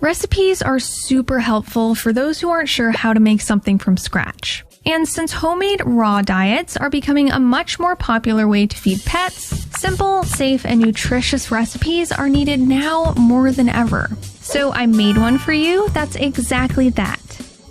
Recipes are super helpful for those who aren't sure how to make something from scratch. And since homemade raw diets are becoming a much more popular way to feed pets, simple, safe, and nutritious recipes are needed now more than ever. So I made one for you that's exactly that.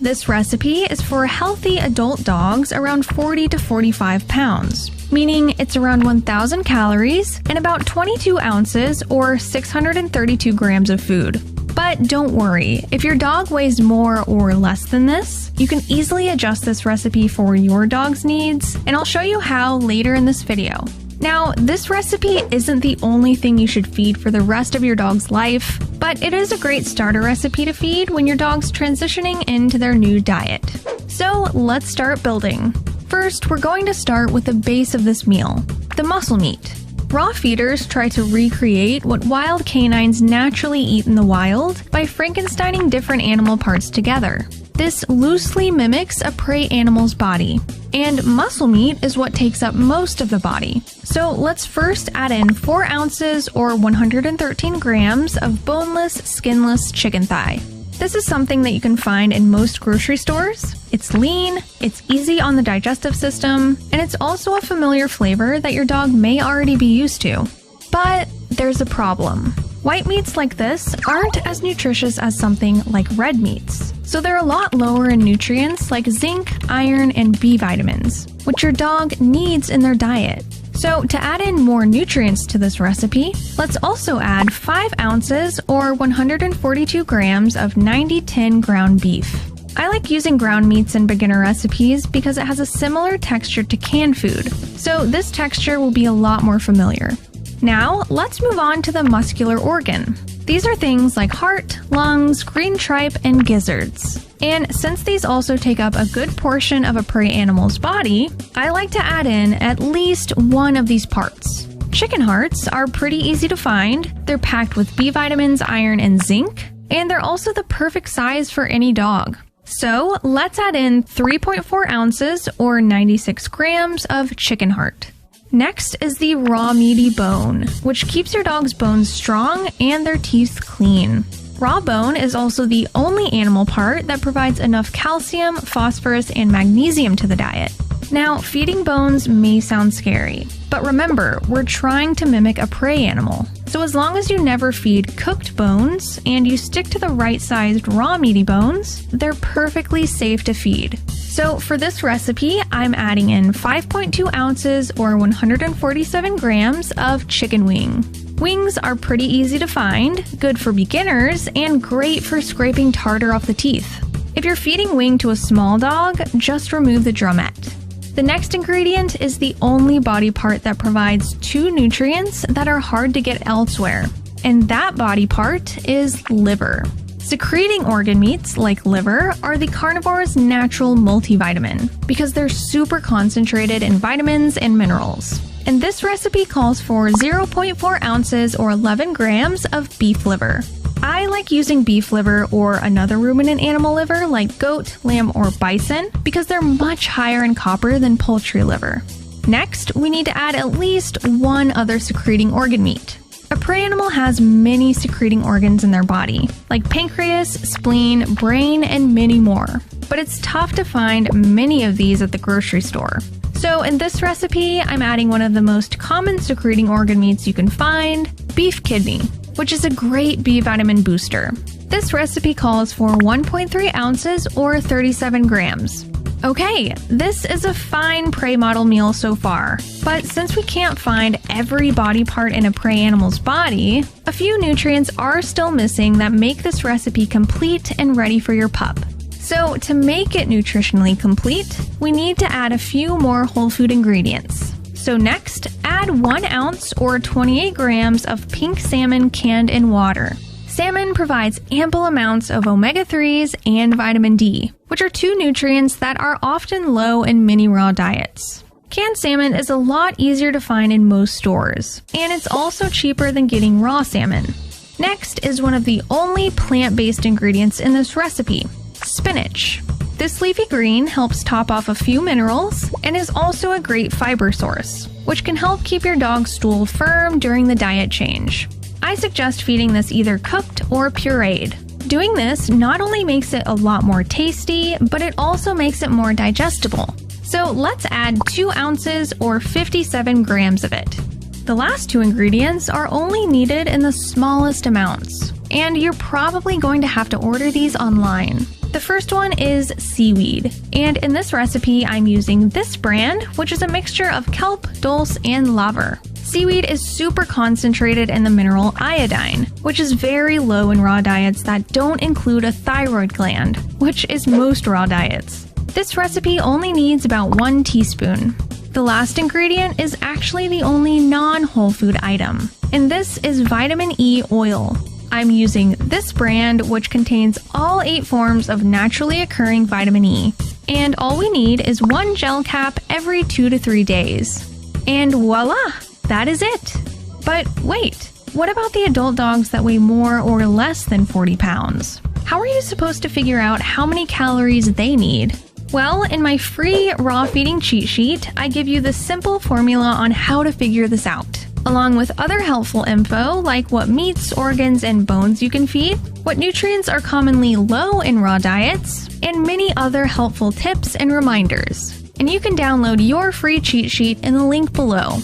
This recipe is for healthy adult dogs around 40 to 45 pounds, meaning it's around 1,000 calories and about 22 ounces or 632 grams of food. But don't worry, if your dog weighs more or less than this, you can easily adjust this recipe for your dog's needs, and I'll show you how later in this video. Now, this recipe isn't the only thing you should feed for the rest of your dog's life, but it is a great starter recipe to feed when your dog's transitioning into their new diet. So let's start building. First, we're going to start with the base of this meal, the muscle meat. Raw feeders try to recreate what wild canines naturally eat in the wild by Frankensteining different animal parts together. This loosely mimics a prey animal's body, and muscle meat is what takes up most of the body. So let's first add in 4 ounces or 113 grams of boneless, skinless chicken thigh. This is something that you can find in most grocery stores. It's lean, it's easy on the digestive system, and it's also a familiar flavor that your dog may already be used to. But there's a problem. White meats like this aren't as nutritious as something like red meats, so they're a lot lower in nutrients like zinc, iron, and B vitamins, which your dog needs in their diet. So to add in more nutrients to this recipe, let's also add 5 ounces or 142 grams of 90-10 ground beef. I like using ground meats in beginner recipes because it has a similar texture to canned food, so this texture will be a lot more familiar. Now, let's move on to the muscular organ. These are things like heart, lungs, green tripe, and gizzards. And since these also take up a good portion of a prey animal's body, I like to add in at least one of these parts. Chicken hearts are pretty easy to find. They're packed with B vitamins, iron, and zinc, and they're also the perfect size for any dog. So let's add in 3.4 ounces or 96 grams of chicken heart. Next is the raw meaty bone, which keeps your dog's bones strong and their teeth clean. Raw bone is also the only animal part that provides enough calcium, phosphorus, and magnesium to the diet. Now, feeding bones may sound scary, but remember, we're trying to mimic a prey animal. So as long as you never feed cooked bones and you stick to the right-sized raw meaty bones, they're perfectly safe to feed. So for this recipe, I'm adding in 5.2 ounces or 147 grams of chicken wing. Wings are pretty easy to find, good for beginners, and great for scraping tartar off the teeth. If you're feeding wing to a small dog, just remove the drumette. The next ingredient is the only body part that provides 2 nutrients that are hard to get elsewhere, and that body part is liver. Secreting organ meats, like liver, are the carnivore's natural multivitamin because they're super concentrated in vitamins and minerals. And this recipe calls for 0.4 ounces or 11 grams of beef liver. I like using beef liver or another ruminant animal liver like goat, lamb, or bison because they're much higher in copper than poultry liver. Next, we need to add at least one other secreting organ meat. A prey animal has many secreting organs in their body, like pancreas, spleen, brain, and many more. But it's tough to find many of these at the grocery store. So in this recipe, I'm adding one of the most common secreting organ meats you can find, beef kidney, which is a great B vitamin booster. This recipe calls for 1.3 ounces or 37 grams. Okay, this is a fine prey model meal so far, but since we can't find every body part in a prey animal's body, a few nutrients are still missing that make this recipe complete and ready for your pup. So to make it nutritionally complete, we need to add a few more whole food ingredients. So next, add 1 ounce or 28 grams of pink salmon canned in water. Salmon provides ample amounts of omega-3s and vitamin D, which are 2 nutrients that are often low in many raw diets. Canned salmon is a lot easier to find in most stores, and it's also cheaper than getting raw salmon. Next is one of the only plant-based ingredients in this recipe, spinach. This leafy green helps top off a few minerals and is also a great fiber source, which can help keep your dog's stool firm during the diet change. I suggest feeding this either cooked or pureed. Doing this not only makes it a lot more tasty, but it also makes it more digestible. So let's add 2 ounces or 57 grams of it. The last 2 ingredients are only needed in the smallest amounts, and you're probably going to have to order these online. The first one is seaweed, and in this recipe I'm using this brand, which is a mixture of kelp, dulse, and laver. Seaweed is super concentrated in the mineral iodine, which is very low in raw diets that don't include a thyroid gland, which is most raw diets. This recipe only needs about 1 teaspoon. The last ingredient is actually the only non-whole food item, and this is vitamin E oil. I'm using this brand, which contains all 8 forms of naturally occurring vitamin E, and all we need is 1 gel cap every 2 to 3 days. And voila! That is it! But wait, what about the adult dogs that weigh more or less than 40 pounds? How are you supposed to figure out how many calories they need? Well, in my free raw feeding cheat sheet, I give you the simple formula on how to figure this out, along with other helpful info like what meats, organs, and bones you can feed, what nutrients are commonly low in raw diets, and many other helpful tips and reminders. And you can download your free cheat sheet in the link below.